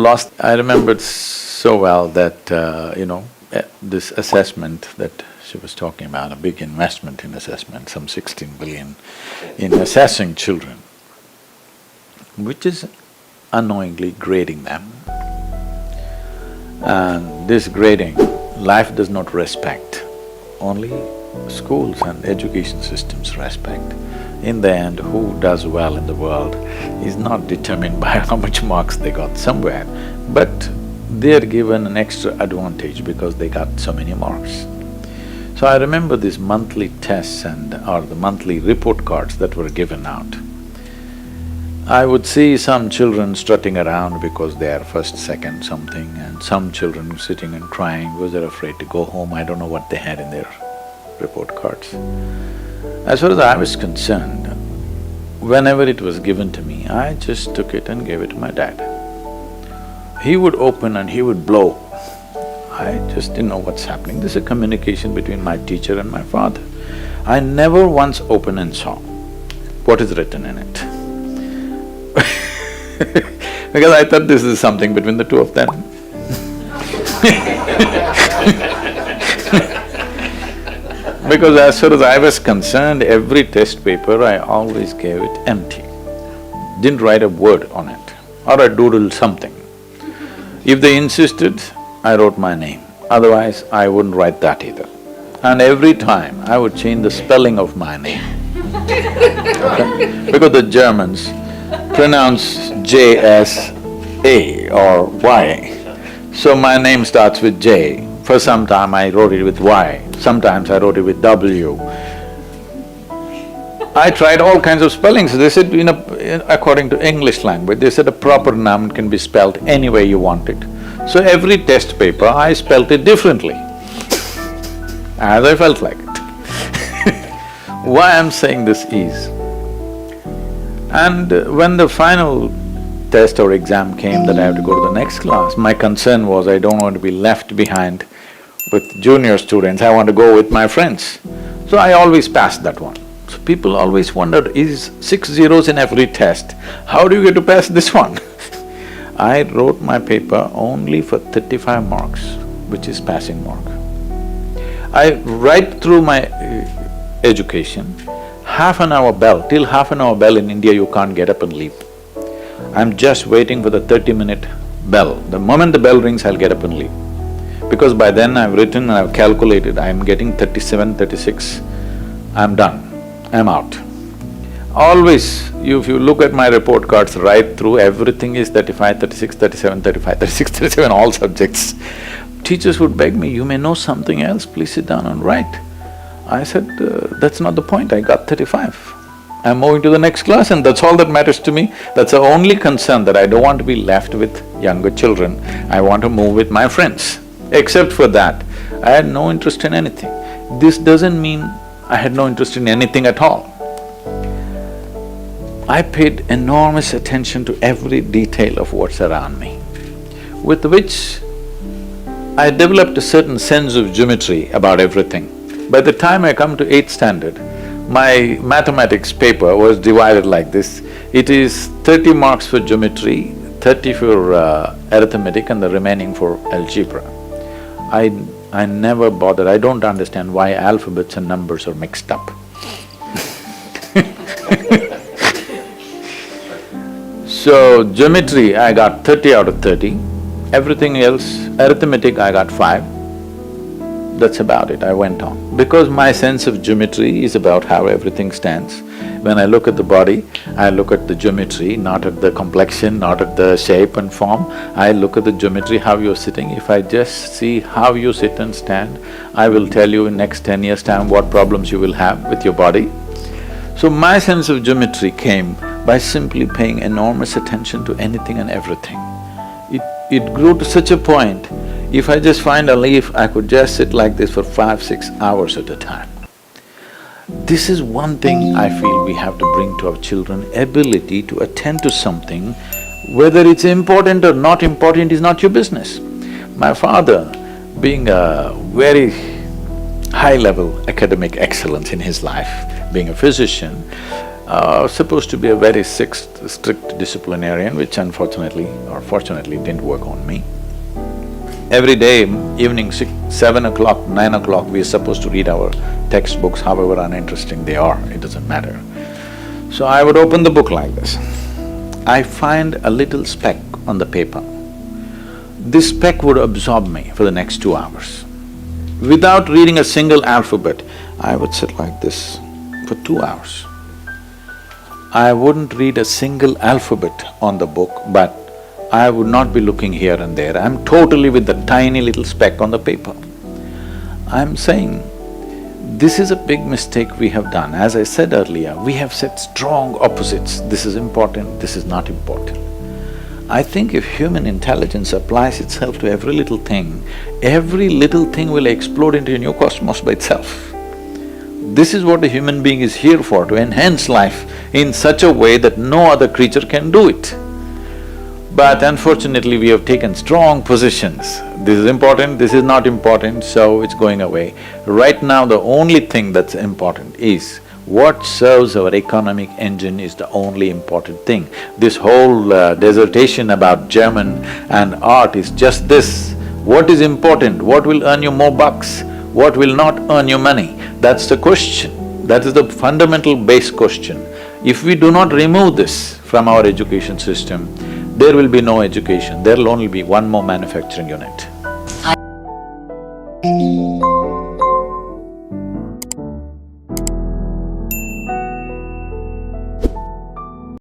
lost… I remembered so well that, this assessment that she was talking about, a big investment in assessment, some 16 billion in assessing children, which is unknowingly grading them. And this grading, life does not respect, only schools and education systems respect. In the end, who does well in the world is not determined by how much marks they got somewhere, but they're given an extra advantage because they got so many marks. So I remember these monthly tests or the monthly report cards that were given out. I would see some children strutting around because they are first, second something, and some children sitting and crying because they're afraid to go home. I don't know what they had in their report cards. As far as I was concerned, whenever it was given to me, I just took it and gave it to my dad. He would open and he would blow. I just didn't know what's happening. This is a communication between my teacher and my father. I never once opened and saw what is written in it. Because I thought this is something between the two of them. Because as far as I was concerned, every test paper I always gave it empty. Didn't write a word on it, or I doodled something. If they insisted, I wrote my name, otherwise I wouldn't write that either. And every time I would change the spelling of my name. Okay? Because the Germans pronounce J as A or Y. So my name starts with J. For some time I wrote it with Y, sometimes I wrote it with W. I tried all kinds of spellings. They said, according to English language, they said a proper noun can be spelled any way you want it. So every test paper, I spelt it differently, as I felt like it. Why I'm saying this is, and when the final test or exam came that I have to go to the next class, my concern was I don't want to be left behind with junior students, I want to go with my friends. So I always passed that one. So people always wondered, is 6 zeros in every test, how do you get to pass this one? I wrote my paper only for 35 marks, which is passing mark. Right through my education, half an hour bell, till half an hour bell in India you can't get up and leave. I'm just waiting for the 30-minute bell. The moment the bell rings, I'll get up and leave. Because by then I've written and I've calculated, I'm getting 37, 36, I'm done, I'm out. Always, if you look at my report cards right through, everything is 35, 36, 37, 35, 36, 37, all subjects. Teachers would beg me, you may know something else, please sit down and write. I said, that's not the point, I got 35. I'm moving to the next class and that's all that matters to me. That's the only concern, that I don't want to be left with younger children. I want to move with my friends. Except for that, I had no interest in anything. This doesn't mean I had no interest in anything at all. I paid enormous attention to every detail of what's around me, with which I developed a certain sense of geometry about everything. By the time I come to 8th standard, my mathematics paper was divided like this. It is 30 marks for geometry, 30 for arithmetic and the remaining for algebra. I never bothered, I don't understand why alphabets and numbers are mixed up. So, geometry I got 30 out of 30, everything else, arithmetic I got 5, that's about it, I went on. Because my sense of geometry is about how everything stands. When I look at the body, I look at the geometry, not at the complexion, not at the shape and form. I look at the geometry, how you're sitting. If I just see how you sit and stand, I will tell you in next 10 years' time what problems you will have with your body. So my sense of geometry came by simply paying enormous attention to anything and everything. It grew to such a point, if I just find a leaf, I could just sit like this for 5–6 hours at a time. This is one thing I feel we have to bring to our children, ability to attend to something, whether it's important or not important is not your business. My father, being a very high-level academic excellence in his life, being a physician, supposed to be a very strict disciplinarian, which unfortunately or fortunately didn't work on me. Every day, evening 7 o'clock, 9 o'clock, we are supposed to read our textbooks, however uninteresting they are, it doesn't matter. So I would open the book like this. I find a little speck on the paper. This speck would absorb me for the next 2 hours. Without reading a single alphabet, I would sit like this for 2 hours. I wouldn't read a single alphabet on the book, but I would not be looking here and there. I'm totally with the tiny little speck on the paper. I'm saying, this is a big mistake we have done. As I said earlier, we have set strong opposites. This is important, this is not important. I think if human intelligence applies itself to every little thing will explode into a new cosmos by itself. This is what a human being is here for, to enhance life in such a way that no other creature can do it. But unfortunately, we have taken strong positions. This is important, this is not important, so it's going away. Right now, the only thing that's important is what serves our economic engine is the only important thing. This whole dissertation about German and art is just this. What is important? What will earn you more bucks? What will not earn you money? That's the question. That is the fundamental base question. If we do not remove this from our education system, there will be no education, there will only be one more manufacturing unit.